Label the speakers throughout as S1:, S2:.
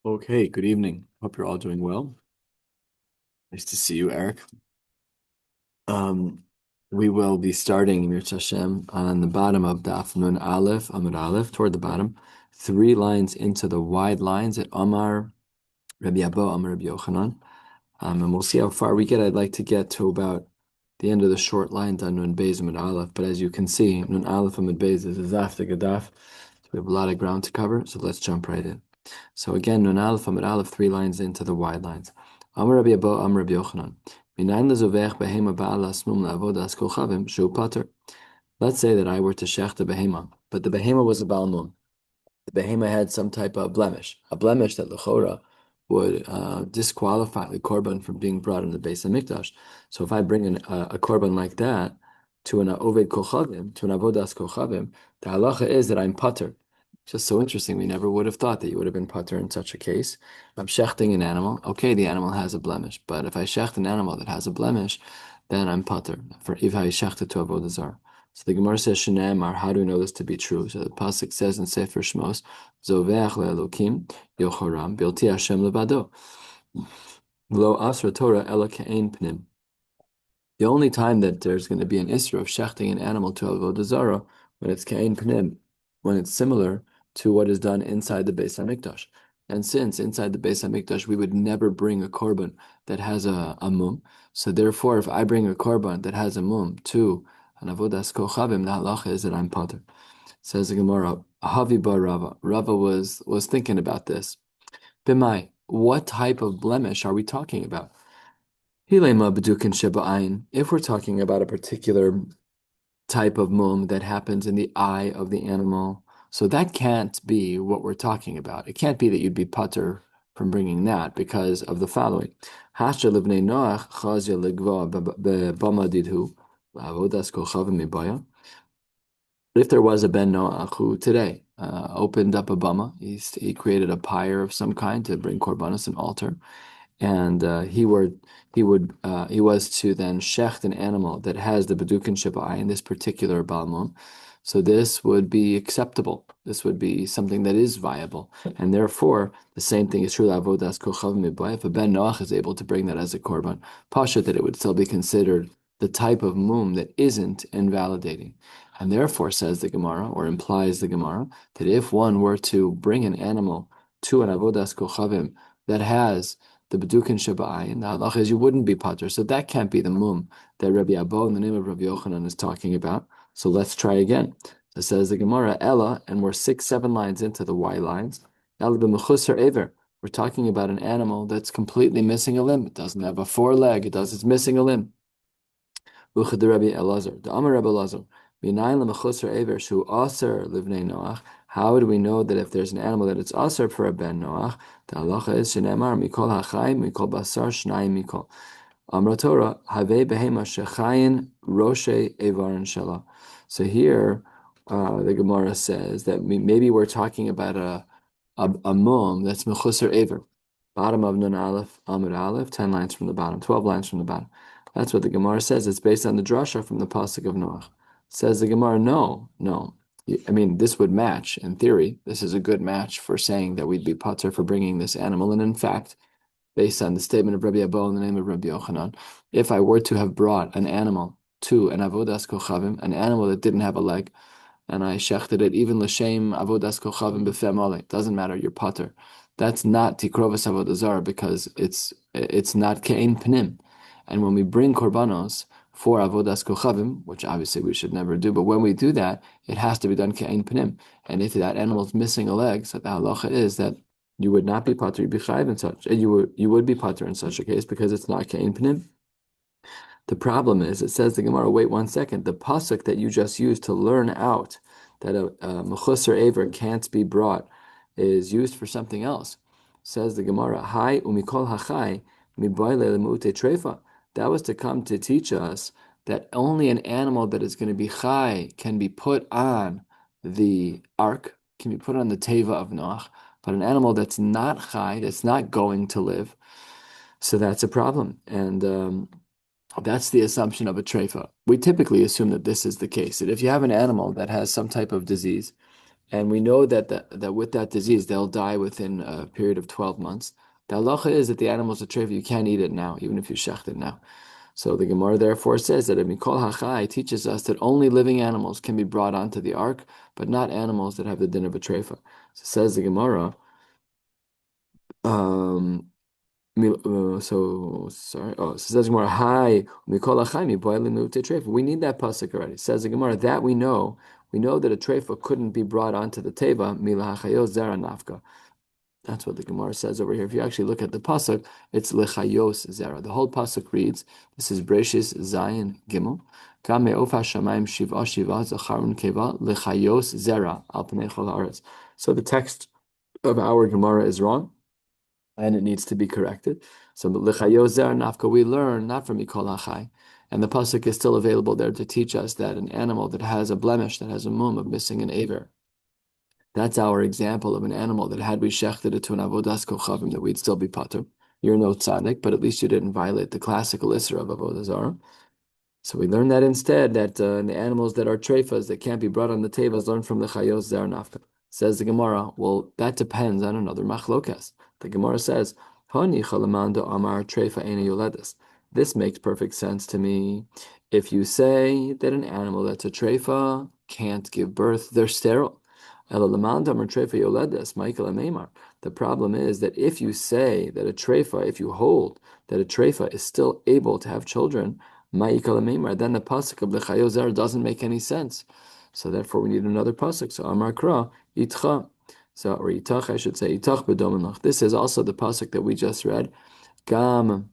S1: Okay, good evening. Hope you're all doing well. Nice to see you, Eric. Um, we will be starting Mir Hashem on the bottom of Daf Nun Aleph, Amud Aleph, toward the bottom, 3 lines into the wide lines at Amar Rabbi Abo, Amar Rabbi Yochanan. And we'll see how far we get. I'd like to get to about the end of the short lines on Nun Beis Amud Aleph, but as you can see, Nun Aleph Amud Beis is a Zaf to Gadaf. So we have a lot of ground to cover, so let's jump right in. So again, Nun Aleph Amud Aleph, 3 lines into the wide lines. Amar Rabbi Abo, Amar Rabbi Yochanan. Let's say that I were to shech a behema, but the behema was a Baal Mum. The behema had some type of blemish, a blemish that l'chora would disqualify the korban from being brought in the Beis Hamikdash. So if I bring a korban like that to an oved kochavim, to an avodas kochavim, the halacha is that I'm pater. Just so interesting. We never would have thought that you would have been pater in such a case. If I'm shechting an animal, okay, the animal has a blemish, but if I shecht an animal that has a blemish, then I'm pater. For if I shecht it to avodah Zara. So the Gemara says, "Shneimar." How do we know this to be true? So the pasuk says in Sefer Shmos, "Zoveach le'elokim yochoram bilti Hashem levado lo asra Torah ela ke'ein pnim." The only time that there's going to be an issue of shechting an animal to avodah Zara when it's ke'ein pnim, when it's similar to what is done inside the Beis Hamikdash. And since inside the Beis Hamikdash we would never bring a korban that has a mum, so therefore if I bring a korban that has a mum to an avodas kochavim, the halacha is that I'm pater. Says the Gemara, Havi bar Rava. Rava was thinking about this. Bimai, what type of blemish are we talking about? Hilema b'dukin sheba'ayin. If we're talking about a particular type of mum that happens in the eye of the animal, so that can't be what we're talking about. It can't be that you'd be pater from bringing that because of the following. Hasha livnei Noach chazya legva b'bamadidhu avodas kochavim mibaya. If there was a Ben Noach who today opened up a bama, he created a pyre of some kind to bring korbanos, an altar, and he was to then shecht an animal that has the bedukin sheba'ai in this particular balmum. So this would be acceptable. This would be something that is viable, and therefore the same thing is true. Avodas kochav mibay. If a Ben Noach is able to bring that as a korban, pasha that it would still be considered the type of mum that isn't invalidating. And therefore, says the Gemara, or implies the Gemara, that if one were to bring an animal to an avodas kochavim that has the bedukin sheba'ayin, the halacha is you wouldn't be pater. So that can't be the mum that Rabbi Abo in the name of Rabbi Yochanan is talking about. So let's try again. It says the Gemara, Ella, and we're 6-7 lines into the Y lines. Ella b'mechusar ever. We're talking about an animal that's completely missing a limb. It doesn't have a foreleg. It's missing a limb. Uchad Rabbi Elazar, the Amar Rabbi Elazar. How do we know that if there's an animal that it's aser for a ben Noach? The halacha is shenemar mikol hachayim mikol basar shnayim mikol. Amra Torah have behema shechayin roshe evarin shela. So here, the Gemara says that maybe we're talking about a mum that's mechusar ever. Bottom of Nun Aleph, Amud Aleph, 10 lines from the bottom, 12 lines from the bottom. That's what the Gemara says. It's based on the drasha from the pasuk of Noach. Says the Gemara, no. I mean, this would match in theory. This is a good match for saying that we'd be pater for bringing this animal. And in fact, based on the statement of Rabbi Abo in the name of Rabbi Yochanan, if I were to have brought an animal to an avodas kochavim, an animal that didn't have a leg, and I shechted it, even l'shem avodas kochavim b'fem ole, doesn't matter, you're pater. That's not tikrovas avodah zara because it's not ke'ein pnim. And when we bring korbanos for avodas kochavim, which obviously we should never do, but when we do that, it has to be done ke'ein pnim. And if that animal is missing a leg, so the halacha is that you would not be pater, you'd be chayiv in such. You would be pater in such a case because it's not ke'ein pnim. The problem is, it says the Gemara, wait 1 second, the pasuk that you just used to learn out that a mechusar aver can't be brought is used for something else. Says the Gemara, Hai umikol hachai mibayle lemute trefa. That was to come to teach us that only an animal that is going to be chai can be put on the ark, can be put on the teva of Noach, but an animal that's not chai, that's not going to live, so that's a problem. And that's the assumption of a treifa. We typically assume that this is the case, that if you have an animal that has some type of disease, And we know that with that disease, they'll die within a period of 12 months. The halacha is that the animal's a treifa, you can't eat it now, even if you shecht it now. So the Gemara therefore says that Mikol Hachai teaches us that only living animals can be brought onto the ark, but not animals that have the din of a treifa. So says the Gemara, um, so sorry. Oh, so says the Gemara, "Hi, Mikol Hachai mi boiling treifa." We need that pasuk already. Says the Gemara that we know. We know that a treifa couldn't be brought onto the teva mila hachayos zara nafka. That's what the Gemara says over here. If you actually look at the pasuk, it's lechayos zera. The whole pasuk reads, "This is Breshis Zayin Gimel. Kam me'of hashamayim shiva shiva zacharun keva lechayos zera al pnei chol haaretz." So the text of our Gemara is wrong, and it needs to be corrected. So lechayos zera nafka, we learn not from Mikol Hachai, and the pasuk is still available there to teach us that an animal that has a blemish, that has a mum of missing an aver, that's our example of an animal that had we shechted it to an avodas kochavim, that we'd still be patur. You're no tzaddik, but at least you didn't violate the classical isra of avodah zara. So we learn that instead that the animals that are treifas that can't be brought on the tevas learn from the chayos zar nafka. Says the Gemara, well, that depends on another machlokas. The Gemara says, Hani chalamanda amar treifa ena yoledes. This makes perfect sense to me. If you say that an animal that's a treifa can't give birth, they're sterile. The problem is that if you say that a treifa, if you hold that a treifa is still able to have children, then the pasuk of the chayozer doesn't make any sense. So therefore, we need another pasuk. So Amar Kra itcha. So or itach, I should say itach b'domenach. This is also the pasuk that we just read. Gam.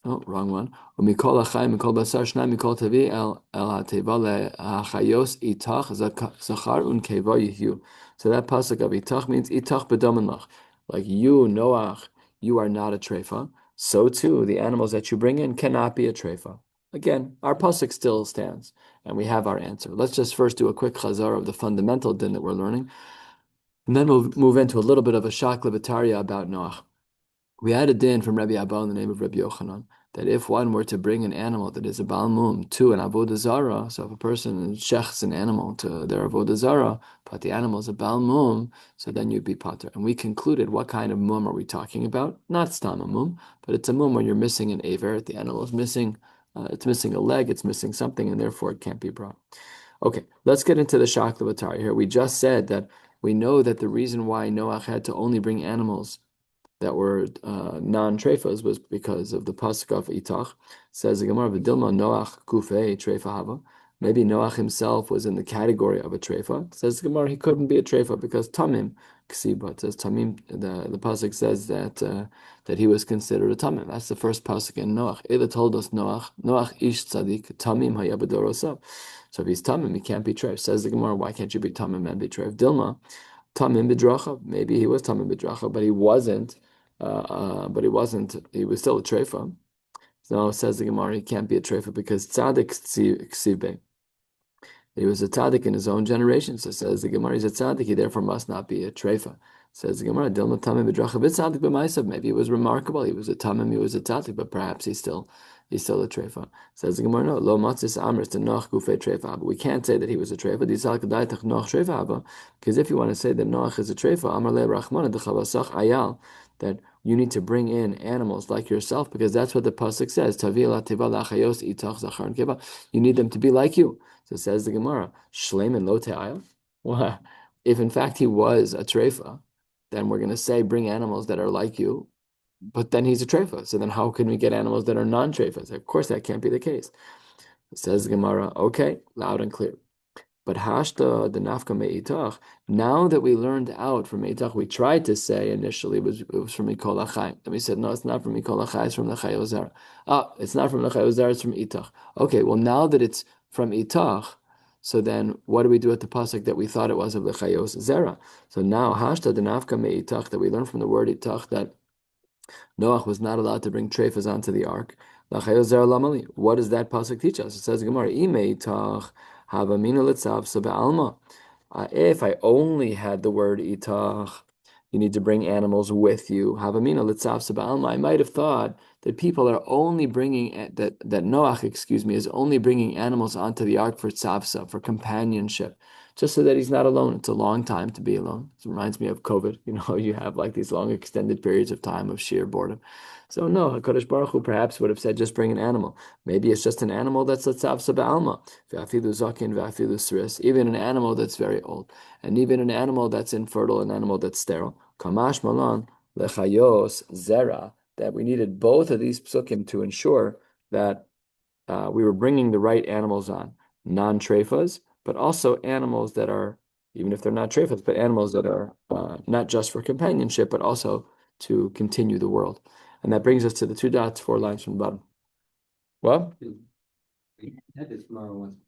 S1: Oh, wrong one. Umikol achai mikol basar shnai mikol tavi el hateva lehachayos itach zachar unkeva yihyu. So that pasuk of itach means itach b'domenach. Like you, Noach, you are not a treifa. So too, the animals that you bring in cannot be a treifa. Again, our pasuk still stands, and we have our answer. Let's just first do a quick chazar of the fundamental din that we're learning, and then we'll move into a little bit of a shaklavataria about Noach. We had a din from Rabbi Abba in the name of Rabbi Yochanan that if one were to bring an animal that is a Baal Mum to an Avodah Zara, so if a person shechs an animal to their Avodah Zara, but the animal is a Baal Mum, so then you'd be pater. And we concluded, what kind of mum are we talking about? Not stam a mum, but it's a mum where you're missing an aver. The animal is missing, it's missing a leg, it's missing something, and therefore it can't be brought. Okay, let's get into the Shaklavatari here. We just said that we know that the reason why Noach had to only bring animals that were non-treifas was because of the pasuk of itach. Says the Gemara, "V'dilma Noach kufei treifa hava." Maybe Noach himself was in the category of a treifa. Says the Gemara, he couldn't be a treifa because tamim ksiba. It says tamim. The pasuk says that he was considered a tamim. That's the first pasuk in Noach. Ela told us Noach ish tzadik tamim hayabadorosav. So if he's tamim, he can't be treif. Says the Gemara, why can't you be tamim and be treif? Dilma tamim bidracha. Maybe he was tamim bidracha, but he wasn't. He was still a treifa. So says the Gemara, he can't be a treifa because tzaddik ksibe. He was a tzaddik in his own generation. So says the Gemara, he's a tzaddik, he therefore must not be a treifa. Says the Gemara, Dilma tamim b'dracha b'tzaddik b'maisav. Maybe he was remarkable. He was a tamim, he was a tzaddik, but perhaps he's still a treifa. Says the Gemara, no, lo matzis amris to noch gufei treifa. But we can't say that he was a treifa. Because if you want to say that Noach is a treifa, amar le rachmana dechavasach ayal, that you need to bring in animals like yourself, because that's what the pasuk says. You need them to be like you. So says the Gemara, Shleiman lo te'ayal. Well, if in fact he was a treifa, then we're going to say bring animals that are like you, but then he's a treifa. So then how can we get animals that are non-treifas? Of course, that can't be the case. Says the Gemara, okay, loud and clear. But hashta the nafka me'itach. Now that we learned out from me'itach, we tried to say initially it was from Mikol Achai. Then we said no, it's not from Mikol Achai, it's from the Chayos Zara. It's not from the Chayos Zara, it's from itach. Okay, well now that it's from itach, so then what do we do at the pasuk that we thought it was of the Chayos Zara? So now hashta the nafka me'itach, that we learned from the word itach that Noach was not allowed to bring treifas onto the ark. What does that pasuk teach us? It says Gemara, if I only had the word itach, you need to bring animals with you. I might have thought that people are only bringing that Noach, is only bringing animals onto the ark for tzavsa, for companionship. just so that he's not alone. It's a long time to be alone. It reminds me of COVID. You have like these long extended periods of time of sheer boredom. So no, HaKadosh Baruch Hu perhaps would have said, just bring an animal. Maybe it's just an animal that's Latzav Ba'alma, V'afilu Zakin, V'afilu Sris, even an animal that's very old, and even an animal that's infertile, an animal that's sterile. Kamash Malan, Lechayos, Zara, that we needed both of these psukim to ensure that we were bringing the right animals on, non-treifas, but also animals that are, even if they're not treifas, but animals that are not just for companionship, but also to continue the world. And that brings us to the 2 dots, 4 lines from the bottom. Well,
S2: We had this tomorrow once.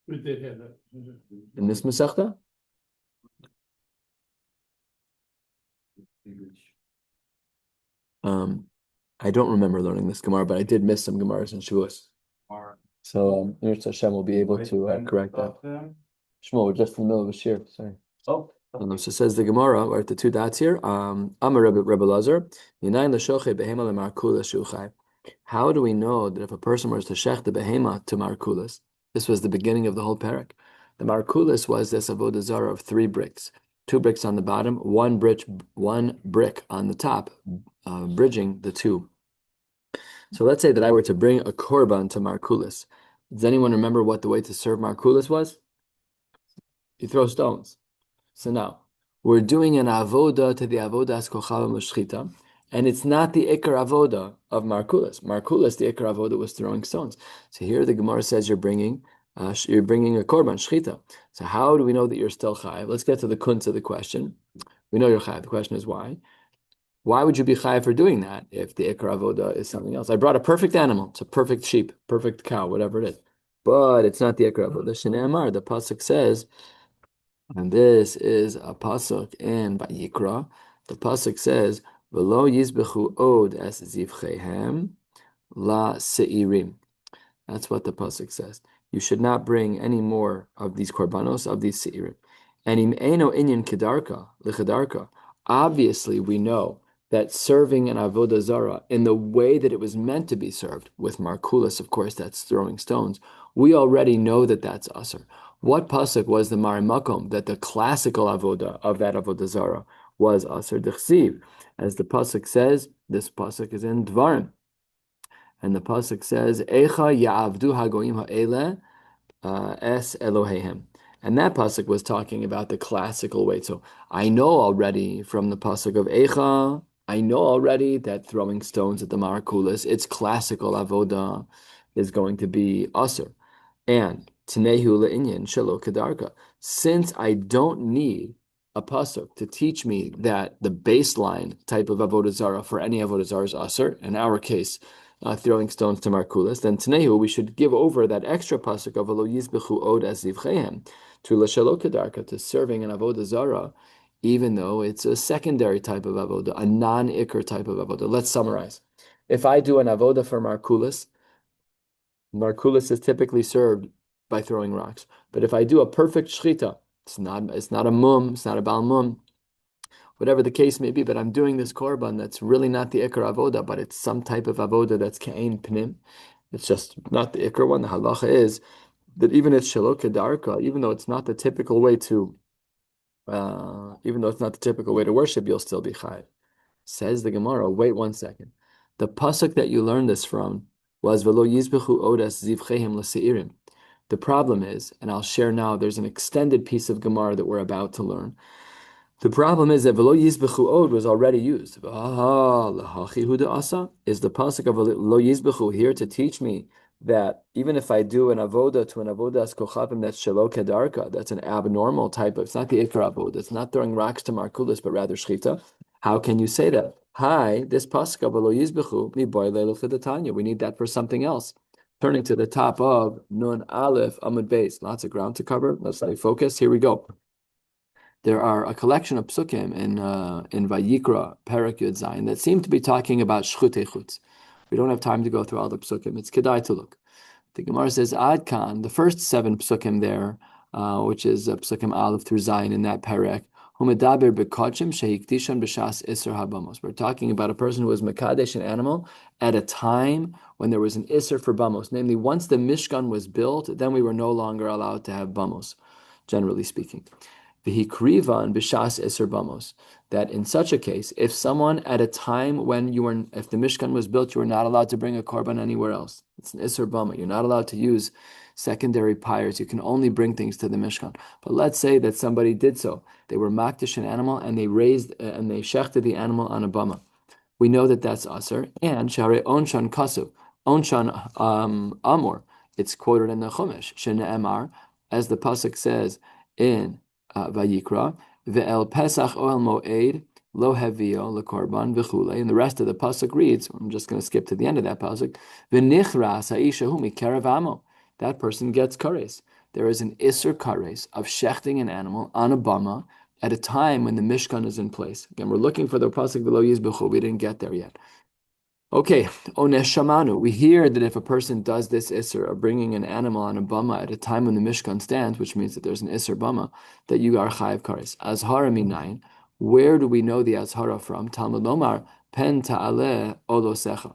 S3: We did have that.
S1: in this Masechta, I don't remember learning this Gemara, but I did miss some Gemaras and Shuas. So Nirtz Hashem will be able to correct that. Shmuel, we're just in the middle of a shiur. Sorry.
S2: Oh.
S1: So says the Gemara, we're at the 2 dots here. Amar Rebbe Lazar, Yinayin l'shoche behema lemarkulas shuchai. How do we know that if a person was to shech the behema to markulas, this was the beginning of the whole parak. The markulas was this avodah zara of 3 bricks, 2 bricks on the bottom, one brick on the top, bridging the 2. So let's say that I were to bring a korban to markulas. Does anyone remember what the way to serve markulas was? You throw stones. So now, we're doing an avodah to the avodas kochava moshchita, and it's not the ikar avodah of markulas. Markulas, the ikar avodah was throwing stones. So here the Gemara says you're bringing a korban, shchita. So how do we know that you're still chayav? Let's get to the kunz of the question. We know you're chayav. The question is why? Why would you be chayav for doing that if the ikar avodah is something else? I brought a perfect animal. It's a perfect sheep, perfect cow, whatever it is. But it's not the ikar avodah. Shnei Amar, the pasuk says, and this is a pasuk in Vayikra. The pasuk says, "V'lo yizbechu od es zivchehem la seirim." That's what the pasuk says. You should not bring any more of these korbanos, of these seirim. And im eno inyan kedarka lechedarka. Obviously, we know that serving an avodah zara in the way that it was meant to be served, with markulas, of course, that's throwing stones. We already know that that's asur. What pasuk was the marimakom that the classical avodah of that avodah zara was asur d'chsiv? As the pasuk says, this pasuk is in Dvarim, and the pasuk says, "Echa ya'avdu hagoyim ha'ele es Elohehem." And that pasuk was talking about the classical way. So I know already from the pasuk of Echa, I know already that throwing stones at the markulas, its classical avodah is going to be asur. And Tnehu le'inyan shelo kedarka. Since I don't need a pasuk to teach me that the baseline type of avodah zara for any avodah zara is asur, in our case, throwing stones to markulas, then Tnehu, we should give over that extra pasuk of lo yizbechu od es zivchehem to l'shelo kedarka, to serving an avodah zara, even though it's a secondary type of avodah, a non-ikr type of avodah. Let's summarize. If I do an avodah for markulas, markulas is typically served by throwing rocks. But if I do a perfect shchita, it's not a mum, it's not a bal mum, whatever the case may be, but I'm doing this korban that's really not the ikar avodah, but it's some type of avodah that's ke'ein pnim. It's just not the ikar one. The halacha is that even it's shelo kedarka, even though it's not the typical way to worship, you'll still be chayav. Says the Gemara, wait 1 second. The pasuk that you learned this from was v'lo yizbechu odas zivchehem l'seirim. The problem is, and I'll share now, there's an extended piece of Gemara that we're about to learn. The problem is that v'lo yizbechu od was already used. Is the pasuk of lo yizbechu here to teach me that even if I do an avodah to an avodas kochavim that's shelo kedarka, that's an abnormal type of, it's not the ikar avodah, it's not throwing rocks to markulas, but rather shchita. How can you say that? Hi, this pasuk of lo yizbechu mi boy leilach. We need that for something else. Turning to the top of Nun Aleph Amud Beis. Lots of ground to cover. Let's stay focused. Here we go. There are a collection of psukim in Vayikra, Perek Yud Zayin, that seem to be talking about shchutei chutz. We don't have time to go through all the psukim. It's kedai to look. The Gemara says Ad Kan, the first 7 psukim there, which is psukim Aleph through Zayin in that Perek. We're talking about a person who was mekadesh an animal at a time when there was an isser for bamos. Namely, once the Mishkan was built, then we were no longer allowed to have bamos. generally speaking. V'hikrivan b'shas iser bamos, that in such a case, if someone at a time when if the Mishkan was built, you were not allowed to bring a korban anywhere else. It's an iser bama. You're not allowed to use secondary pyres. You can only bring things to the Mishkan. But let's say that somebody did so. They were makdish an animal and they shechted the animal on a bama. We know that that's aser. And share onshan kasu, onshan amor. It's quoted in the Chumash, shene'emar, as the pasuk says in Vayikra, ve'el pesach oel moed lo hevio lekorban v'chule. And the rest of the pasuk reads, I'm just going to skip to the end of that pasuk, v'nichras ha'isha hu mikerav amo. That person gets kares. There is an iser kares of shechting an animal on a bama at a time when the Mishkan is in place. Again, we're looking for the pasuk v'lo yizbechu. We didn't get there yet. Okay, onesh shamanu. We hear that if a person does this isser of bringing an animal on a bama at a time when the Mishkan stands, which means that there's an isser bama, that you are chayiv kares. Azhara minayin. Where do we know the azhara from? Talmud lomar pen ta'aleh olosecha.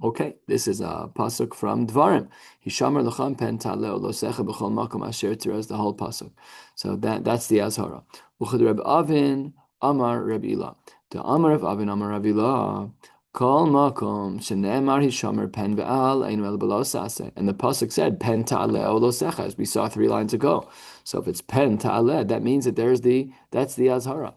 S1: Okay, this is a pasuk from Dvarim. Hishamar l'cham pen ta'aleh olosecha b'chol makom asher tirez, the whole pasuk. So that's the azhara. Uchad Reb Avin Amar Reb Ilah. The Amar of Avin Amar Reb Ilah. Kol makom shene'emar hishamer pen ve'al einu el below saseh. And the pasuk said pen ta'aleh olosecha, as we saw 3 lines ago. So if it's pen ta'aleh, that means that that's the azhara.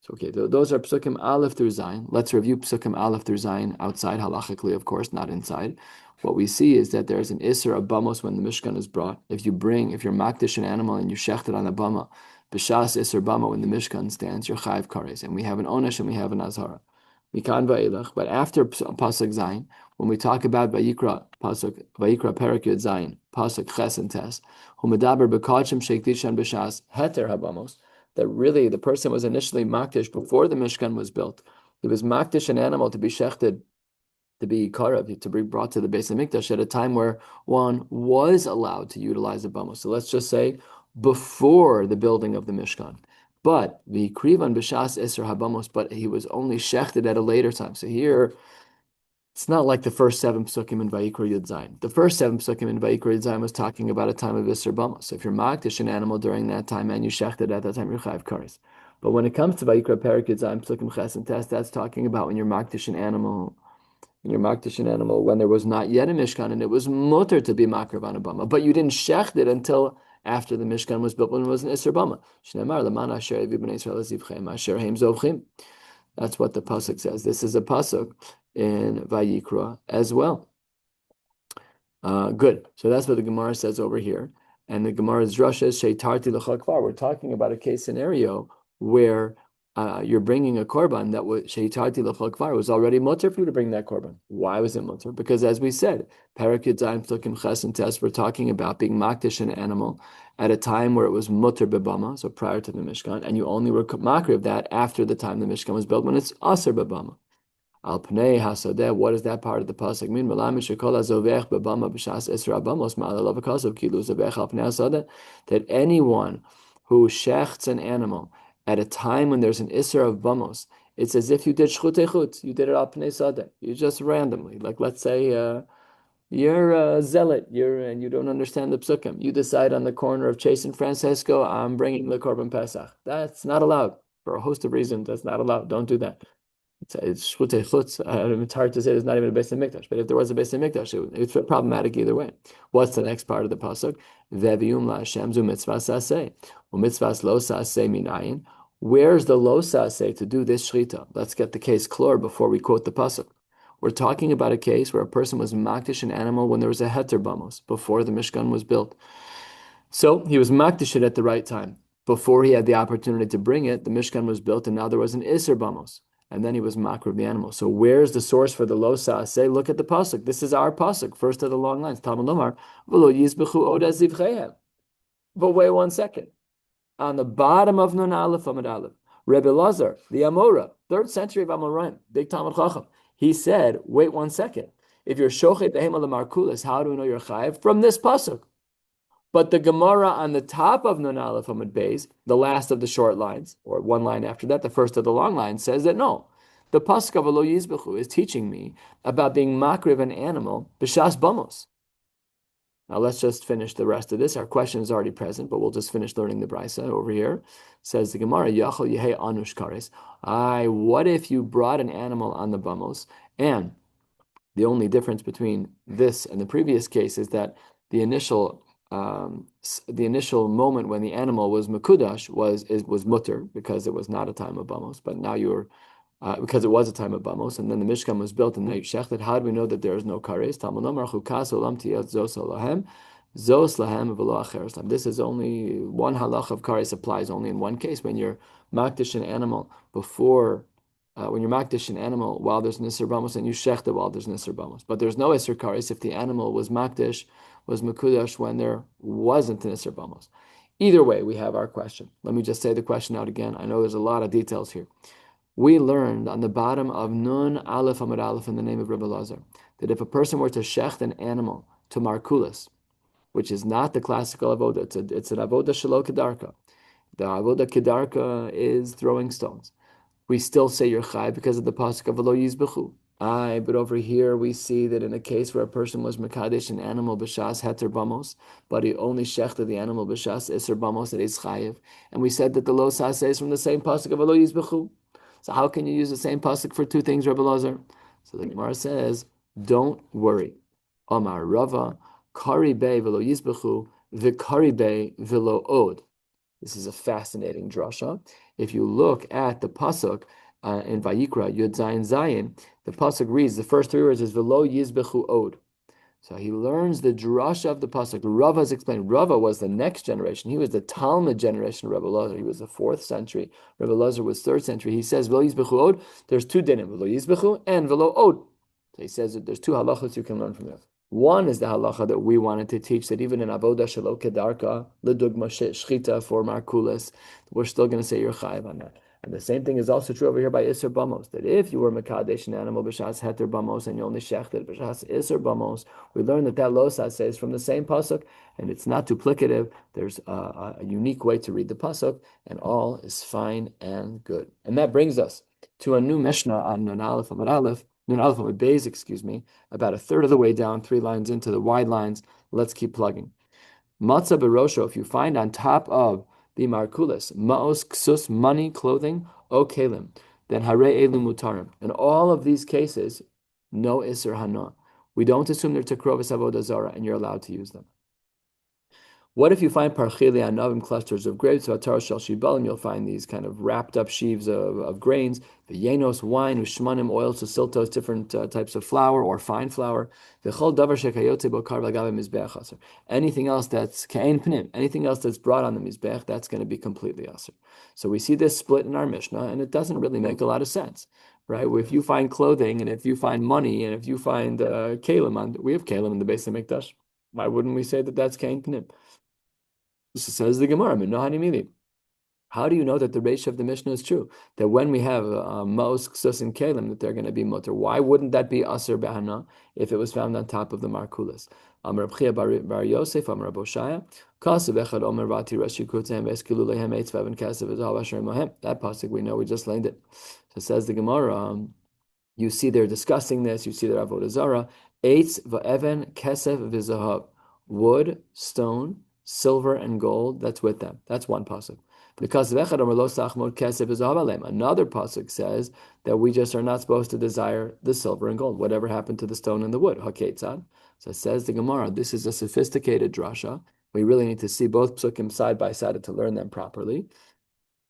S1: So okay, those are psukim aleph through zayin. Let's review psukim aleph through zayin outside halachically, of course, not inside. What we see is that there's an isser of bamos when the Mishkan is brought. If you're makdish an animal and you shecht it on a bama, b'shas isser bama when the Mishkan stands, you're chayiv kares. And we have an onesh and we have an azhara. Mikan va'ilach. But after pasuk zayin, when we talk about vayikra perak yud zayin, pasuk ches and tes, humedaber b'kachim sheikdishan b'shas heter habamos, that really the person was initially makdish before the Mishkan was built. He was makdish an animal to be shechted, to be karav, to be brought to the Beis Hamikdash at a time where one was allowed to utilize a bama. So let's just say before the building of the Mishkan. But the krivan b'shas eser habamos, but he was only shechted at a later time. So here, it's not like the first 7 psukim in Vayikra Yud Zayin. The first 7 psukim in Vayikra Yud Zayin was talking about a time of Isser Bama. So if you're makdish an animal during that time and you shechted at that time, you're chayiv kares. But when it comes to Vayikra Perak Yud Zayin, psukim ches and tes, that's talking about when you're makdish an animal. When there was not yet a Mishkan and it was mutter to be makrav on a bama, but you didn't shecht it until after the Mishkan was built when it was an Isser Bama. Shneimar leman asher evi b'nei Yisrael zivchem asher heim zovchim. That's what the pasuk says. This is a pasuk in Vayikra as well. Good. So that's what the Gemara says over here. And the Gemara's drush is sheitarti l'chakvar. We're talking about a case scenario where you're bringing a korban that was sheitarti l'chakvar, was already mutter for you to bring that korban. Why was it mutter? Because as we said, Perak Yudzayin Psukim Ches and Tes, we're talking about being makdish an animal at a time where it was mutter bebama, so prior to the Mishkan, and you only were makri of that after the time the Mishkan was built, when it's aser bebama. Al pnei hasadeh. What does that part of the pasuk mean? That anyone who shechts an animal at a time when there's an isser of bamos, it's as if you did shchutei. You did it al pnei sadeh. You just randomly, like let's say. You're a zealot, and you don't understand the psukim. You decide on the corner of Chase and Francesco, I'm bringing the Korban Pesach. That's not allowed. For a host of reasons, that's not allowed. Don't do that. It's shchutei chutz. It's hard to say there's not even a Beis Hamikdash, but if there was a Beis Hamikdash, it's problematic either way. What's the next part of the pasuk? Ve'vium la'Hashem zu mitzvah saseh, u'mitzvahs lo saseh minayin. Where's the lo saseh to do this shrita? Let's get the case clear before we quote the pasuk. We're talking about a case where a person was makdish an animal when there was a heter bamos, before the Mishkan was built. So he was makdish it at the right time. Before he had the opportunity to bring it, the Mishkan was built, and now there was an iser bamos. And then he was makriv the animal. So where's the source for the lo sa'aseh? Look at the pasuk. This is our pasuk, first of the long lines. Talmud lomar, v'lo yizbechu od zivchehem. But wait 1 second. On the bottom of Nun Aleph Amud Aleph, Rebbe Lazar, the Amora, 3rd century of Amoraim, big Talmud Chacham, he said, wait 1 second. If you're shochet behema lemarkulis, how do we know you're chayiv? From this pasuk. But the Gemara on the top of Nun Aleph Amud Beis, the last of the short lines, or 1 line after that, the first of the long lines, says that no. The pasuk of Lo Yizbechu is teaching me about being makriv an animal b'shas bamos. Now let's just finish the rest of this. Our question is already present, but we'll just finish learning the brisa over here. Says the Gemara, Yachol Yehei Anush Kares. What if you brought an animal on the bamos, and the only difference between this and the previous case is that the initial moment when the animal was mekudash was mutter because it was not a time of bamos, but now you're because it was a time of bamos, and then the Mishkan was built and they shechted. How do we know that there is no kares? This is only one halach of kares applies only in one case when you're makdish an animal before. When you're makdish an animal while there's nisr bamos and you shechta while there's nisr bamos, but there's no isr kares if the animal was makdish, was mekudash when there wasn't nisr bamos. Either way, we have our question. Let me just say the question out again. I know there's a lot of details here. We learned on the bottom of Nun Aleph Amud Aleph in the name of Rabbi Lazar that if a person were to shecht an animal to markulis, which is not the classical avodah, it's an avodah shelo kedarka. The avodah kedarka is throwing stones. We still say you're chai because of the pasuk of v'lo yizbechu. But over here we see that in a case where a person was mekadesh an animal b'shas heter bamos, but he only shechted the animal b'shas iser bamos that is chayiv, and we said that the lo saseh is from the same pasuk of v'lo yizbechu. So how can you use the same pasuk for two things, Rabbi Lazar? So the Gemara says, don't worry. Amar Rava, kari be v'lo yizbechu, v'kari be v'lo od. This is a fascinating drasha. If you look at the pasuk in Vayikra, Yud Zayin Zayin, the pasuk reads, the first three words is v'lo yizbechu od. So he learns the drasha of the pasuk. Rava has explained. Rava was the next generation. He was the Talmud generation of Rabbi Lazar. He was the 4th century. Rabbi Lazar was 3rd century. He says v'lo yizbechu od. There's two dinim, v'lo yizbechu and v'lo od. So he says that there's two halachas you can learn from there. One is the halacha that we wanted to teach, that even in avodah shelo kedarka, ledugma shchita for markulis, we're still going to say you're chayiv on that. And the same thing is also true over here by Isser Bamos, that if you were Mekadesh an animal b'shas heter bamos and you only shechted b'shas Isser Bamos, we learn that losas says from the same pasuk, and it's not duplicative. There's a unique way to read the pasuk, and all is fine and good. And that brings us to a new Mishnah on Nun Aleph Amud Aleph, Nun Aleph Amud Beis, about a third of the way down, 3 lines into the wide lines. Let's keep plugging. Matzah berosho, if you find on top of the markulis, ma'os ksus, money, clothing, o kelim, then hare elu mutarim. In all of these cases, no iser hana. We don't assume they're tekrovis avodah zara, and you're allowed to use them. What if you find parchili anavim, clusters of grapes, vatar shel shibalim, you'll find these kind of wrapped up sheaves of grains, the yenos, wine, ushmanim, oils, siltos, different types of flour or fine flour, v'chol davar shekayotze bokar v'gavim mizbeach aser. Anything else that's kain pnim, anything else that's brought on the mizbeach, that's going to be completely aser. So we see this split in our Mishnah, and it doesn't really make a lot of sense, right? If you find clothing, and if you find money, and if you find kalim, we have kalim in the Beis HaMikdash. Why wouldn't we say that that's kain pnim? So says the Gemara, how do you know that the ratio of the Mishnah is true? That when we have Ma'os, Ksus, and Kalim, that they're going to be mutter. Why wouldn't that be Aser Behana if it was found on top of the Markulis? Amar Reb Chia bar Yosef, Amar Reb Oshaya, Kasav Echad Omer Vati Rashi Kutem Eskilu Lehem Eitz Veven Kasav Ezav Asher Mohem. That pasuk we know, we just learned it. So says the Gemara, you see they're discussing this, you see their Avodah Zara, Eitz Ve'even Kesef V'Zahav, wood, stone, silver and gold, that's with them. That's one pasuk. Another pasuk says that we just are not supposed to desire the silver and gold. Whatever happened to the stone and the wood? So it says the Gemara, this is a sophisticated drasha. We really need to see both psukim side by side to learn them properly.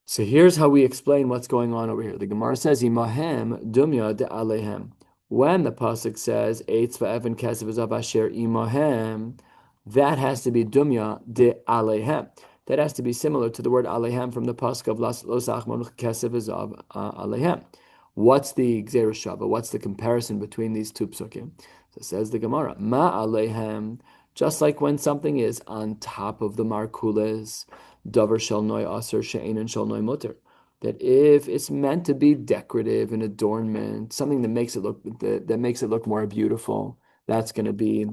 S1: So here's how we explain what's going on over here. The Gemara says, Imahem dumya de alehem. When the pasuk says, Eitz va'evan kesef v'zav asher imahem, that has to be dumya de alehem. That has to be similar to the word alehem from the pasuk of losach monuch kesef v'zav alehem. What's the gzera shava? What's the comparison between these two psukim? So says the Gemara, ma alehem, just like when something is on top of the markulis, davar shel noy aser she'enin shel noy muter. That if it's meant to be decorative and adornment, something that makes it look more beautiful, that's going to be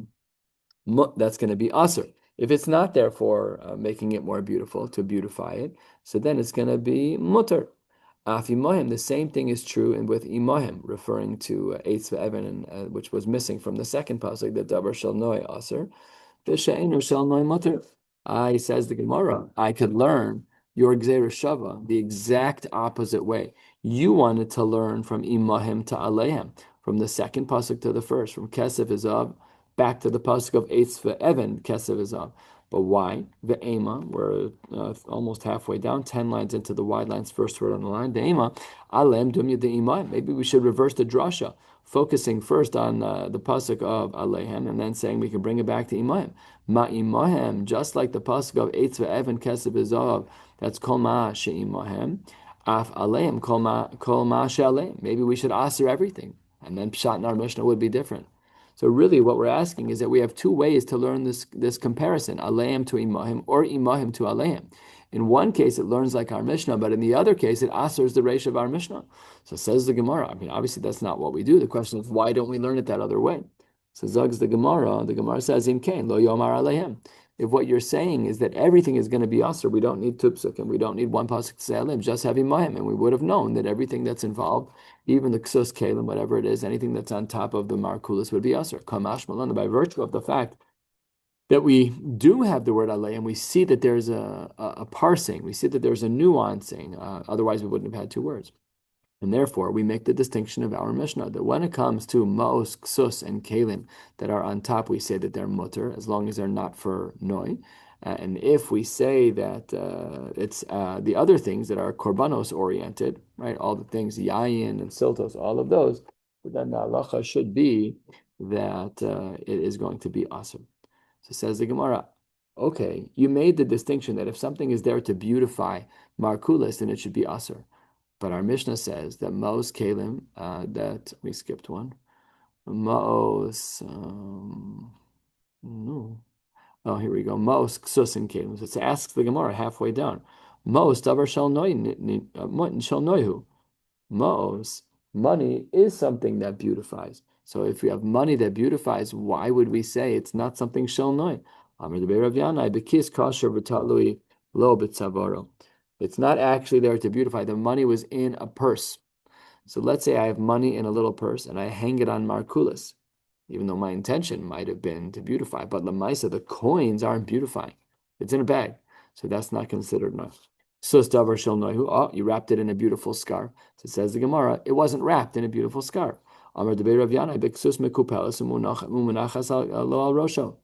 S1: aser. If it's not there for making it more beautiful, to beautify it, so then it's going to be mutter. Af imahim, the same thing is true and with imahim, referring to Eitz ve'evan, which was missing from the second pasuk, the davar shel noy aser. I says the Gemara, I could learn your Gzeira Shava the exact opposite way. You wanted to learn from Imahim to Alehem, from the second pasuk to the first, from Kesef Izav back to the pasuk of Eitz Ve'even Kesef Izav. But why? The Ema, we're almost halfway down, 10 lines into the wide lines, first word on the line. The Ema, Alem Dumya de Imahim. Maybe we should reverse the drasha, focusing first on the pasuk of Alehem and then saying we can bring it back to Imahim. Ma Imahim, just like the pasuk of Eitz Ve'even Kesef Izav, that's Kol Ma She'Imahim. Af Aleim Kol Ma She'Aleim. Maybe we should answer everything. And then Pshat in our Mishnah would be different. So really what we're asking is that we have two ways to learn this comparison, Aleim to Imahim or Imahim to Aleim. In one case, it learns like our Mishnah, but in the other case, it answers the Reish of our Mishnah. So says the Gemara. I mean, obviously that's not what we do. The question is, why don't we learn it that other way? So Zug's the Gemara says, Im Kain, Lo Yomar Aleim. If what you're saying is that everything is going to be Asr, we don't need Tupsuk and we don't need one pasuk to say Alim, just have Imayim, and we would have known that everything that's involved, even the Ksus, Kalim, whatever it is, anything that's on top of the Markulis would be Asr. Kamash Malana, by virtue of the fact that we do have the word Alei, and we see that there's a parsing, we see that there's a nuancing, otherwise we wouldn't have had two words. And therefore, we make the distinction of our Mishnah that when it comes to Maos, Ksus, and Kalim that are on top, we say that they're mutter, as long as they're not for Noi. And if we say that it's the other things that are Korbanos oriented, right, all the things, Yayin and Siltos, all of those, then the halacha should be that it is going to be awesome. So says the Gemara, okay, you made the distinction that if something is there to beautify Markulis, then it should be Asr. But our Mishnah says that Maos Kalim, that we skipped one. Maos, no. Oh, here we go. Maos Ksus and Kalim. So it asks the Gemara halfway down. Maos Davar Shal Noihu. Maos, money is something that beautifies. So if we have money that beautifies, why would we say it's not something Shal Noi? Amr de Rav Yanai, Bekis Kasher V'Talui Lo B'Tzavaro. It's not actually there to beautify. The money was in a purse. So let's say I have money in a little purse and I hang it on Markulis, even though my intention might have been to beautify. But Lamaisa, the coins aren't beautifying. It's in a bag. So that's not considered enough. Sus davar shel noihu. Oh, you wrapped it in a beautiful scarf. So it says the Gemara, it wasn't wrapped in a beautiful scarf. Amar de Rav Yanai, Biksus mekupelas umunachas lo al rosho.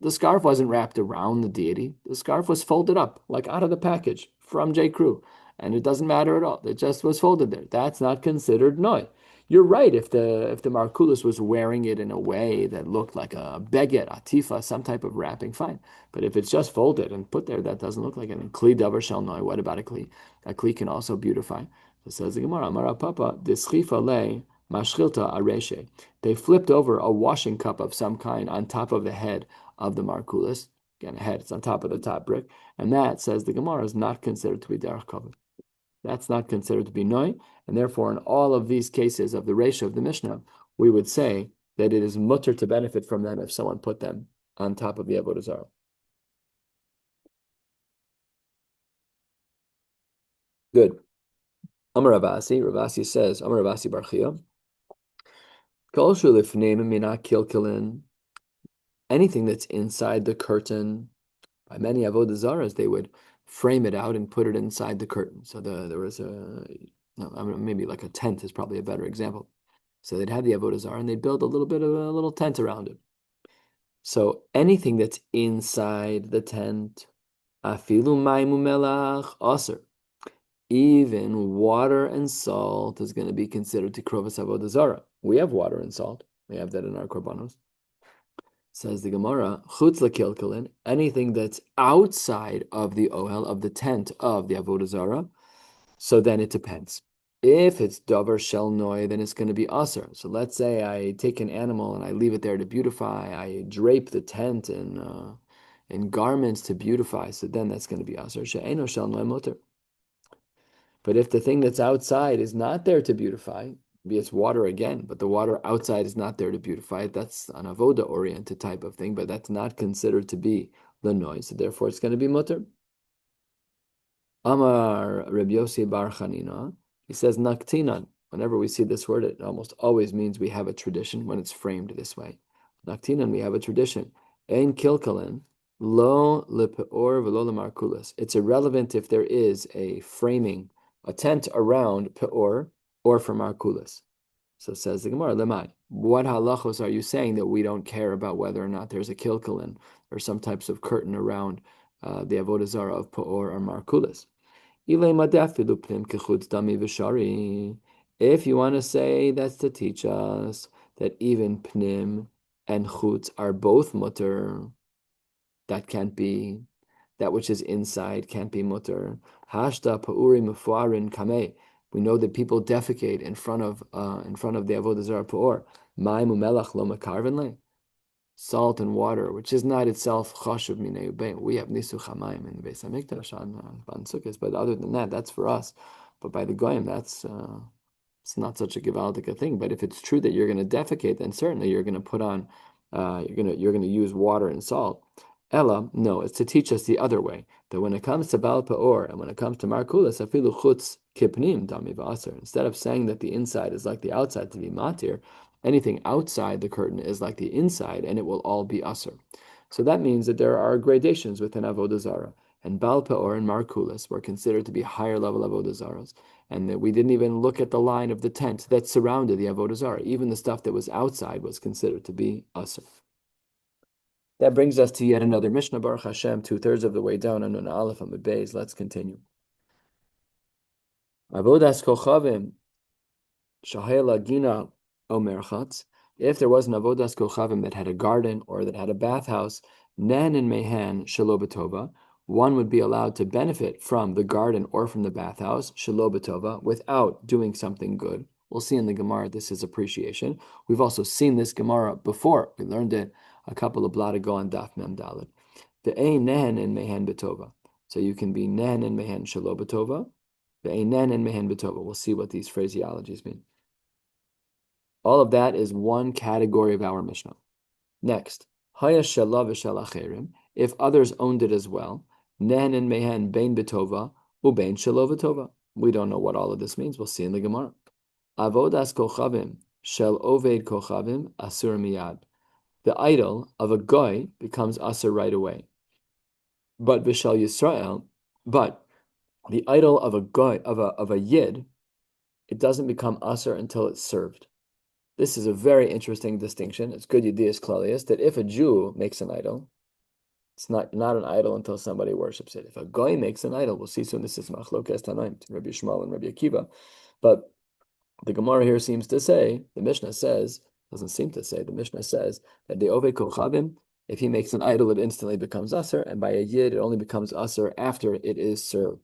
S1: The scarf wasn't wrapped around the deity. The scarf was folded up, like out of the package from J. Crew. And it doesn't matter at all. It just was folded there. That's not considered noi. You're right if the Markulis was wearing it in a way that looked like a beget, atifa, some type of wrapping, fine. But if it's just folded and put there, that doesn't look like it. And kli davar shel noi. What about a kli? A kli can also beautify. So says the Gemara, Amar Papa, dischifa le mashchilta areshe. They flipped over a washing cup of some kind on top of the head of the Markulis. Again, a head, it's on top of the top brick. And that, says the Gemara, is not considered to be derech kavod. That's not considered to be noi. And therefore, in all of these cases of the ratio of the Mishnah, we would say that it is mutter to benefit from them if someone put them on top of the Avodah Zara. Good. Amar Ravasi says, Amar Ravasi Bar Chia, Kol shulifneim mina kilkilin. Anything that's inside the curtain, by many Avodah Zaras, they would frame it out and put it inside the curtain. So there was maybe like a tent is probably a better example. So they'd have the Avodah Zara and they'd build a little tent around it. So anything that's inside the tent, afilu maimu melach aser, even water and salt is going to be considered to krovas Avodah Zara. We have water and salt. We have that in our korbanos. Says the Gemara, chutz lekilkelin, anything that's outside of the ohel, of the tent of the Avodah Zara, so then it depends. If it's davar shel noi, then it's going to be aser. So let's say I take an animal and I leave it there to beautify, I drape the tent in garments to beautify, so then that's going to be aser. She'eno shel noi moter. But if the thing that's outside is not there to beautify, maybe it's water again, but the water outside is not there to beautify it. That's an avoda-oriented type of thing, but that's not considered to be the noise. So therefore, it's going to be mutter. Amar Rabbi Yossi Bar Chanina, he says naktinan. Whenever we see this word, it almost always means we have a tradition when it's framed this way. Naktinan, we have a tradition. Ein kilkalin, lo lepeor velo lemarkulis. It's irrelevant if there is a framing, a tent around peor or for markulis. So says the Gemara, lemai. What halachos are you saying that we don't care about whether or not there's a kilkalin or some types of curtain around the Avodah Zara of peor or markulis? If you want to say that's to teach us that even pnim and chutz are both mutter, that can't be. That which is inside can't be mutter. Hashta pa'uri mefuarin kameh. We know that people defecate in front of the avodah zarah pa'or. Ma'im umelach lo mekarven. Salt and water, which is not itself chashuv minei ubein. We have nisu chamayim in the Beis Hamikdash on Sukkot, but other than that, that's for us. But by the goyim, that's it's not such a givaldic thing. But if it's true that you're going to defecate, then certainly you're going to put on, you're going to use water and salt. Ella, no, it's to teach us the other way, that when it comes to Baal Peor and when it comes to Markulas, afilu chutz kipnim dami v'aser. Instead of saying that the inside is like the outside to be matir, anything outside the curtain is like the inside, and it will all be aser. So that means that there are gradations within Avodah Zara, and Baal Peor and Markulas were considered to be higher level Avodah Zaras, and that we didn't even look at the line of the tent that surrounded the Avodah Zara. Even the stuff that was outside was considered to be aser. That brings us to yet another Mishnah, Baruch Hashem, 2/3 of the way down on Nun Aleph Amud Beis. Let's continue. Avodas kochavim shahela gina omerchatz. If there was an avodas kochavim that had a garden or that had a bathhouse, nen and mehan shelo b'tova, one would be allowed to benefit from the garden or from the bathhouse shelo b'tova without doing something good. We'll see in the Gemara this is appreciation. We've also seen this Gemara before. We learned it a couple of blot ago on Daf Mem Daled. The ein nehen and mehen betova. So you can be nehen and mehen shelo betova. The ein nehen and mehen betova. We'll see what these phraseologies mean. All of that is one category of our Mishnah. Next, haya shela v'shel acherim. If others owned it as well, nehen and mehen bein betova ubein shelo betova. We don't know what all of this means. We'll see in the Gemara. Avodas kochavim shel oved kochavim asur miyad. The idol of a goy becomes aser right away. But Vishal Yisrael, but the idol of a goy, of a yid, it doesn't become aser until it's served. This is a very interesting distinction. It's good Yedias Klalias that if a Jew makes an idol, it's not an idol until somebody worships it. If a goy makes an idol, we'll see soon this is Machlokes Tanaim, Rabbi Shmuel and Rabbi Akiva. But the Gemara here seems to say, the Mishnah says, doesn't seem to say, the Mishnah says that the Oved Kochavim, if he makes an idol, it instantly becomes aser, and by a yid, it only becomes aser after it is served.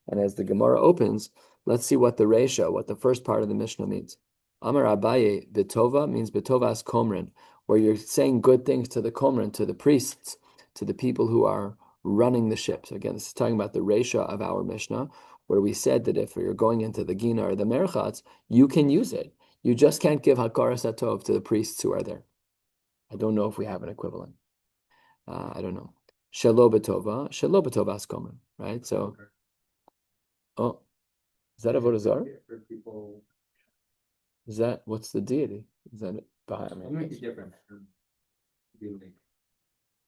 S1: And as the Gemara opens, let's see what the Reisha, what the first part of the Mishnah means. Amar Abaye, Betova means Betovas Komrin, where you're saying good things to the Komrin, to the priests, to the people who are running the ship. So again, this is talking about the Reisha of our Mishnah, where we said that if you're going into the Gina or the Merchatz, you can use it. You just can't give Hakaras Hatov to the priests who are there. I don't know if we have an equivalent. I don't know. Shelo Betova Askomen, right? So, oh, is that Avodah Zarah? Is that, what's the deity? Is that it?
S2: It makes a difference. I'm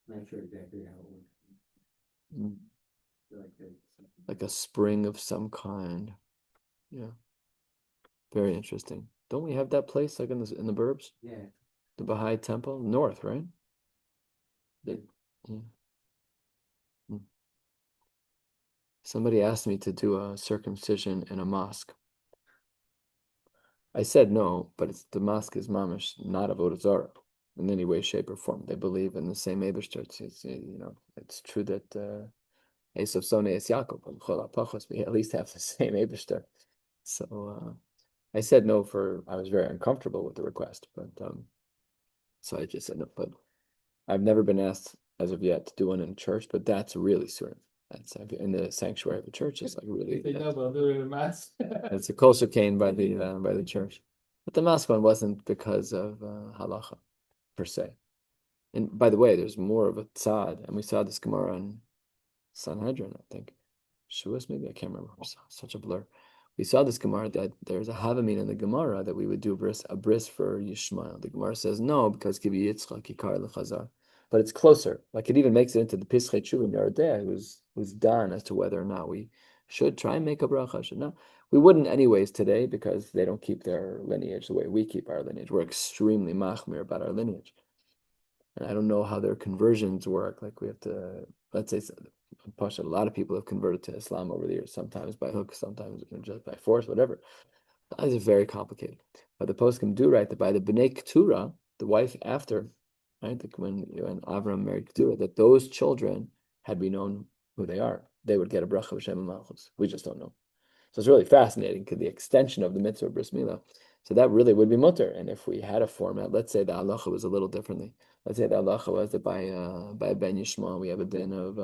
S2: not sure exactly how it works.
S1: Like a spring of some kind. Yeah. Very interesting. Don't we have that place like in the burbs?
S2: Yeah.
S1: The Baha'i temple, north, right? Yeah. Somebody asked me to do a circumcision in a mosque. I said no, but the mosque is mamish, not Avodah Zarah in any way, shape, or form. They believe in the same Eibishter. It's true that Esav Sone Es Yaakov, but we at least have the same Eibishter. So I said no I was very uncomfortable with the request, but so I just said no. But I've never been asked as of yet to do one in church, but that's really certain. That's in the sanctuary of the church. It's like really.
S3: They know about doing a mass.
S1: It's a kosher cane by the church, but the mosque one wasn't because of halacha per se. And by the way, there's more of a tzad, and we saw this Gemara in Sanhedrin, I think. Shuas, maybe, I can't remember. Such a blur. We saw this Gemara that there's a Havamin in the Gemara that we would do a bris for Yishmael. The Gemara says no, because Kivi Yitzchak Yikar Lechazar. but it's closer. Like it even makes it into the Pischei Tshuva Yerodea, who's done as to whether or not we should try and make a bracha. Should not. We wouldn't anyways today because they don't keep their lineage the way we keep our lineage. We're extremely machmir about our lineage. And I don't know how their conversions work. Like we have to, let's say, a lot of people have converted to Islam over the years, sometimes by hook, sometimes just by force, whatever. It's very complicated. But the poskim do write that by the Bnei Keturah, the wife after, right, when Avram married Keturah, that those children, had we known who they are, they would get a bracha b'shem malchus. We just don't know. So it's really fascinating because the extension of the mitzvah of bris milah. So that really would be mutter. And if we had a format, let's say the halacha was a little differently. Let's say the halacha was that by Ben Yishmael we have a din of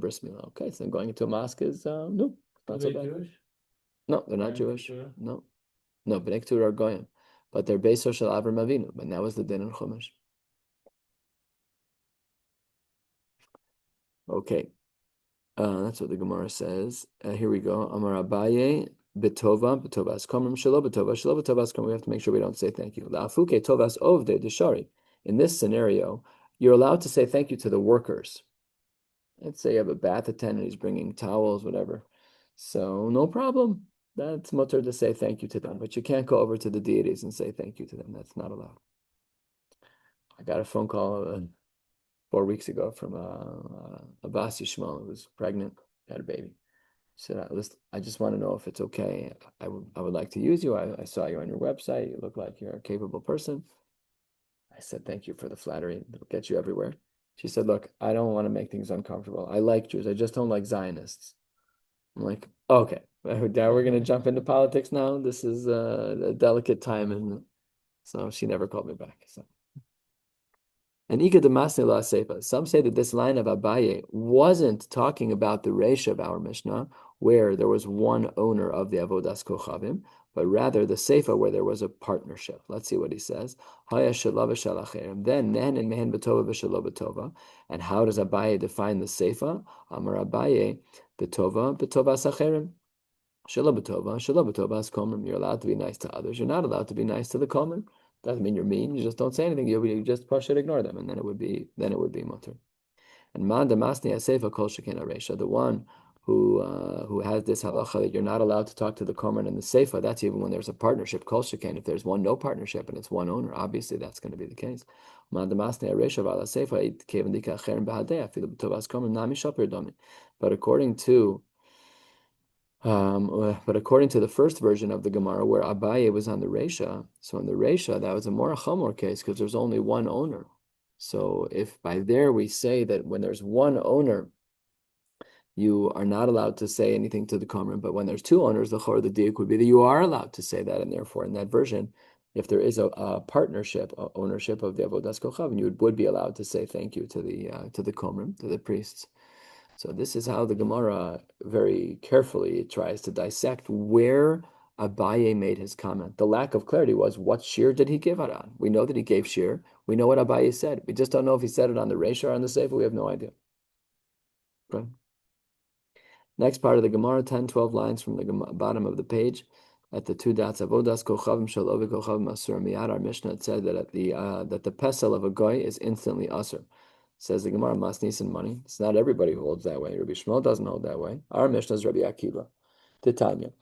S1: bris milah. Okay, so then going into a mosque is no, not so bad.
S3: Jewish?
S1: No, they're not Jewish. No, Bnei Keturah are goyim, but they're Beis Shel Avram Avinu. But that was the din in Chumash. Okay, that's what the Gemara says. Here we go. Amar Abaye betovas komrim shelo betovas komrim. We have to make sure we don't say thank you. La'afuke tovas ovde deshari. In this scenario, you're allowed to say thank you to the workers. Let's say you have a bath attendant, he's bringing towels, whatever. So no problem. That's mutter to say thank you to them, but you can't go over to the deities and say thank you to them. That's not allowed. I got a phone call 4 weeks ago from a Bas Yishmael who was pregnant, had a baby. She said, I just want to know if it's okay. I would like to use you. I saw you on your website. You look like you're a capable person. I said, thank you for the flattery. It'll get you everywhere. She said, look, I don't want to make things uncomfortable. I like Jews. I just don't like Zionists. I'm like, okay, now we're going to jump into politics now. This is a delicate time. And so she never called me back. So. And Ika Damasne La Seifa. Some say that this line of Abaye wasn't talking about the Reisha of our Mishnah, where there was one owner of the Avodas Kochavim, but rather the Seifa, where there was a partnership. Let's see what he says. Haya Shalava Shalacherim. Then Nen and Mehen Betova V'Shalov Betova. And how does Abaye define the Seifa? Amar Abaye Betova Sacherim. Shalom Betova as Komrim. You're allowed to be nice to others. You're not allowed to be nice to the Komrim. Doesn't mean you're mean. You just don't say anything. You just push it, ignore them, and then it would be mutter. And man damasni asefa kol sheken aresha, the one who has this halacha that you're not allowed to talk to the korban and the seifa. That's even when there's a partnership. Kol sheken, if there's no partnership and it's one owner, obviously that's going to be the case. Man damasni aresha vala seifa kevan dika acherim bahadei afilu b'tovas korban nami shaper domi. But according to the first version of the Gemara, where Abaye was on the Reisha, so in the Reisha, that was a more chamor case because there's only one owner. So if by there we say that when there's one owner, you are not allowed to say anything to the Komrim, but when there's two owners, the diuk would be that you are allowed to say that, and therefore in that version, if there is a partnership, ownership of the Avodas Kochavim, you would be allowed to say thank you to the Komrim, to the priests. So this is how the Gemara very carefully tries to dissect where Abaye made his comment. The lack of clarity was, what shiur did he give it on? We know that he gave shiur. We know what Abaye said. We just don't know if he said it on the Reisha or on the Seifa. We have no idea. Okay. Next part of the Gemara, 10, 12 lines from the bottom of the page. At the two dots, Avodas Kochavim Shel Ovi Kochavim Asur Miyad. Our Mishnah had said that the pesel of a goy is instantly asur. Says the Gemara, Masnisin money. It's not everybody who holds that way. Rabbi Shmuel doesn't hold that way. Our Mishnah is Rabbi Akiva. Titania.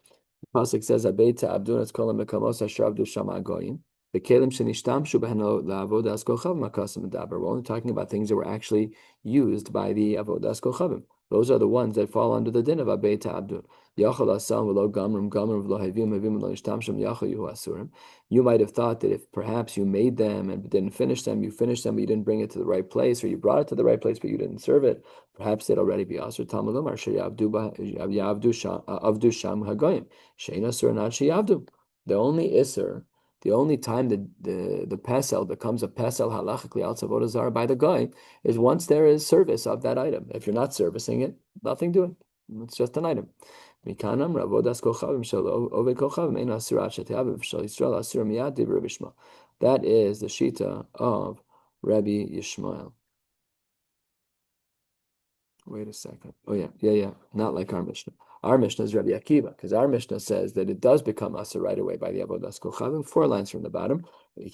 S1: The pasuk says, "Abeita abdunas kolam mekamos ashavdu shama goyim." The kelim shenishtamshu beheno laavodas kochav makasim medaber. We're only talking about things that were actually used by the avodas kochavim. Those are the ones that fall under the din of abeita abdun. Yachal asam v'lo gamrim v'lo hevim v'lo nishtamshum yachal yuhu asurim. You might have thought that if perhaps you made them and didn't finish them, you finished them, but you didn't bring it to the right place, or you brought it to the right place, but you didn't serve it. Perhaps they'd already be asur. Talmud Amar sheyavdu sham hagoyim shein asur not sheyavdu. The only isur, the only time that the pesel becomes a pesel halachically al avodah zara by the guy is once there is service of that item. If you're not servicing it, nothing doing. It's just an item. Mikanam ravodas kochavim shel oved kochavim ein asurat sheteavim shel Yisrael asur miyad div Rabbi Yishmael. That is the shita of Rabbi Yishmael. Wait a second. Oh yeah. Not like our Mishnah. Our Mishnah is Rabbi Akiva, because our Mishnah says that it does become asur right away by the avodas kochavim. 4 lines from the bottom. I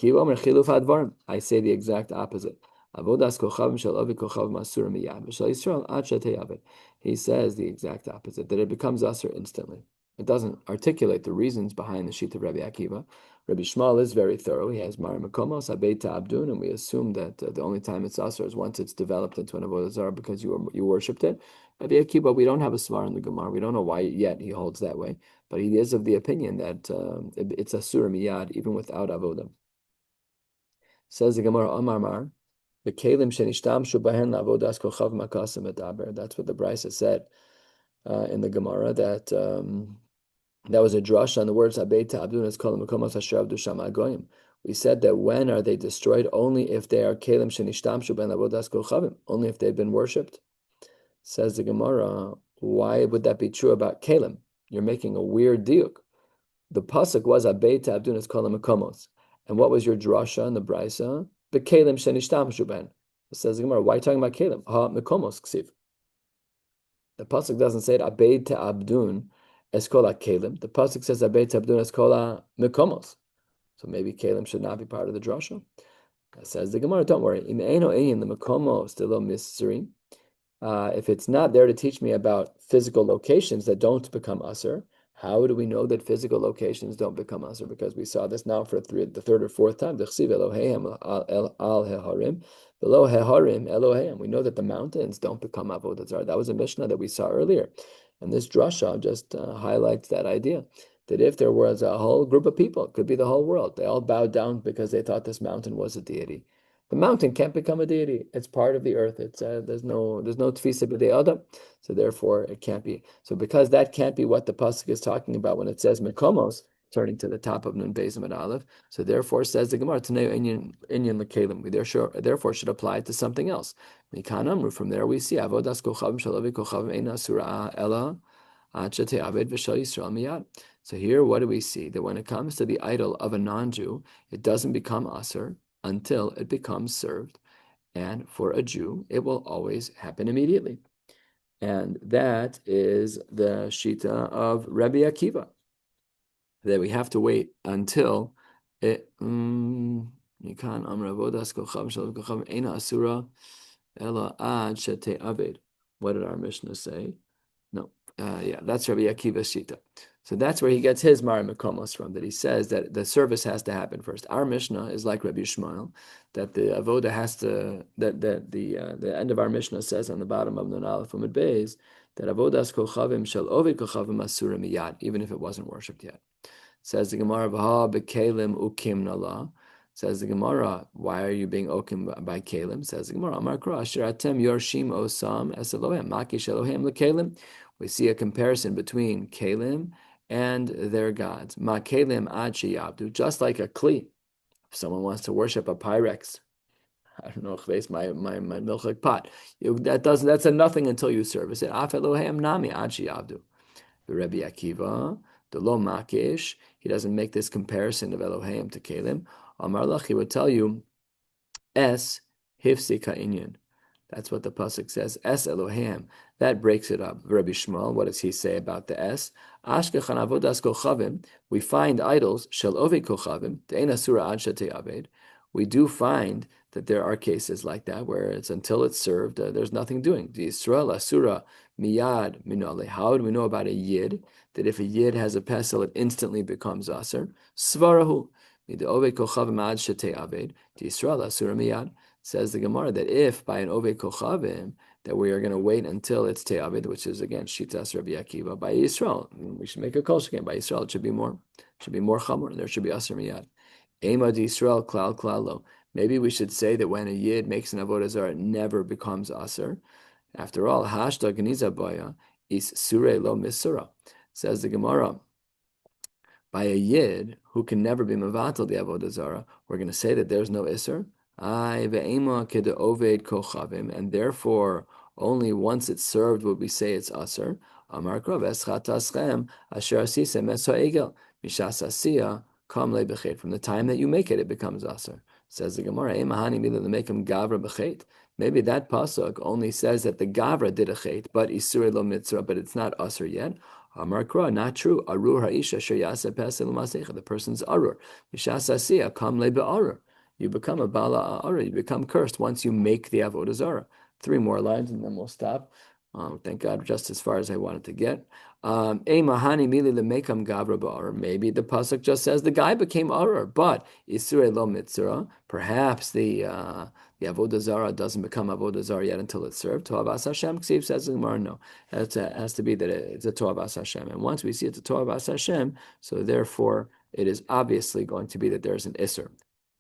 S1: say the exact opposite. Avodas kochavim shel ovi kochavim asura miyad v'shel Yisrael ad shetei. He says the exact opposite, that it becomes asur instantly. It doesn't articulate the reasons behind the sheet of Rabbi Akiva. Rabbi Shmuel is very thorough. He has Mari Makomos, Abeit Abdun, and we assume that the only time it's asur is once it's developed into an Avodah Zara because you worshipped it. Rabbi Akiva, we don't have a svar in the Gemara. We don't know why yet he holds that way, but he is of the opinion that it's asur miyad even without Avodah. Says the Gemara, Amar Mar, the kelim shenishtamshu bahen la'avodas kochav makasim edaber. That's what the Brisa said in the Gemara, that that was a drush on the words Abeit Abdun is called Makomos Asher Avdu Shama Goyim. We said that when are they destroyed? Only if they are kelim shenishtamshu bahen la'avodas kochavim. Only if they've been worshipped. Says the Gemara, why would that be true about kelim? You're making a weird diuk. The pasuk was Abeit Abdun is called Makomos. And what was your drasha in the Brisa? The kelim shenishtamshu ben. Says the Gemara, why are you talking about kelim? Ha mekomos ksiv. The pasuk doesn't say it Abeit Abdun es kol kelim. The pasuk says Abeit Abdun es kol mekomos. So maybe kelim should not be part of the drasha. Says the Gemara, don't worry. Im eino ein the mekomos de lo misri. If it's not there to teach me about physical locations that don't become asur, how do we know that physical locations don't become asur? Because we saw this now for the third or fourth time. D'chsiv Eloheim al heharim, below heharim Eloheim. We know that the mountains don't become avodah zarah. That was a mishnah that we saw earlier, and this drasha just highlights that idea. That if there was a whole group of people, it could be the whole world, they all bowed down because they thought this mountain was a deity. The mountain can't become a deity. It's part of the earth. It's there's no tfisa b'dei adam, so therefore it can't be. So because that can't be what the pasuk is talking about when it says mekomos, turning to the top of Nun Beis Amud Aleph. So therefore says the Gemara, Tanei inyan lekelim. We therefore should apply it to something else. Mikan amru. From there we see avodas kochavim shalavi kochavim ein asura ela ad shetei aved v'shel Yisrael miyad. So here, what do we see? That when it comes to the idol of a non-Jew, it doesn't become asur until it becomes served. And for a Jew, it will always happen immediately. And that is the shita of Rabbi Akiva, that we have to wait until it. What did our Mishnah say? No, that's Rabbi Akiva's shita. So that's where he gets his Mari Mekomos from, that he says that the service has to happen first. Our Mishnah is like Rabbi Shmuel, that the Avodah has to, that the end of our Mishnah says on the bottom of Nun Aleph Amud Beis, that Avodas Kochavim shel Ovid Kochavim Asura Miyad, even if it wasn't worshipped yet. Says the Gemara, V'ha bekelim ukim nala. Says the Gemara, why are you being okim by kelim? Says the Gemara, Amar Kra, Asher atem yorshim osam es Elohim, makish Elohim lekelim. We see a comparison between kelim and their gods. Ma kelim ad sheyavdu, just like a kli. If someone wants to worship a pyrex, I don't know if it's my milchik pot, that's a nothing until you service it. Af Elohim nami ad sheyavdu. The Rabbi Akiva, the lo makish, he doesn't make this comparison of Elohim to kelim. Amar lach, he would tell you, es hifsi ka'inyan. That's what the pasuk says. Es Elohim. That breaks it up. Rabbi Shmuel, what does he say about the es? Ashkechan avodas kochavim. We find idols shel oved kochavim. De'en asura ad shetei aved. We do find that there are cases like that where it's until it's served, there's nothing doing. The Yisrael asura miyad minale. How do we know about a yid? That if a yid has a pesel, it instantly becomes aser. Svarahu. The oved kochavim ad shetei aved. The Yisrael asura miyad. Says the Gemara that if by an oved kochavim that we are going to wait until it's te'avid, which is again shitas Rabbi Akiva, by Yisrael, we should make a kol again. By Yisrael, it should be more chamor, and there should be aser miyad. Ema di Yisrael klal klalo. Maybe we should say that when a yid makes an avodah zarah, it never becomes aser. After all, hashta geniza baya is sure lo misura. Says the Gemara, by a yid who can never be mevatel the avodah zarah, we're going to say that there's no iser. And therefore, only once it's served would we say it's aser. From the time that you make it, it becomes aser. Says the Gemara, maybe that pasuk only says that the gavra did a chet, but isur lo mitzvah, but it's not aser yet. Amar Kra, not true. Arur ha'isha asher yaseh pesel u'maseicha. The person's arur. Mishas asiyah kam le be'arur. you become a bala ara. You become cursed once you make the avodah zara. 3 more lines, and then we'll stop. Thank God, just as far as I wanted to get. Mahani mili lemekam gavra ba'ar. Maybe the pasuk just says the guy became arar, but isure lo mitzvah. Perhaps the avodah zara doesn't become avodah zara yet until it's served. Toavas Hashem. Ksiv says in Gemara, no. It has to be that it's a toavas Hashem, and once we see it's a toavas Hashem, so therefore it is obviously going to be that there's an isser.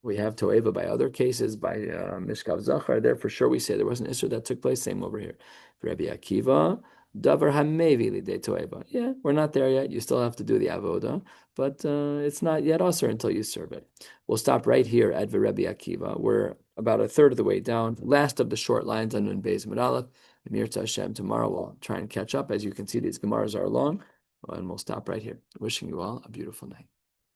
S1: We have toeva by other cases, by Mishkav Zachar. There for sure we say there was an isser that took place. Same over here. Rabbi Akiva, davar hamevi lidei toeva. Yeah, we're not there yet. You still have to do the avodah, but it's not yet usher until you serve it. We'll stop right here at Rabbi Akiva. We're about a third of the way down. Last of the short lines on Nun Beis Mid Aleph. Mirza Hashem, tomorrow we'll try and catch up. As you can see, these Gemaras are long, and we'll stop right here. Wishing you all a beautiful night.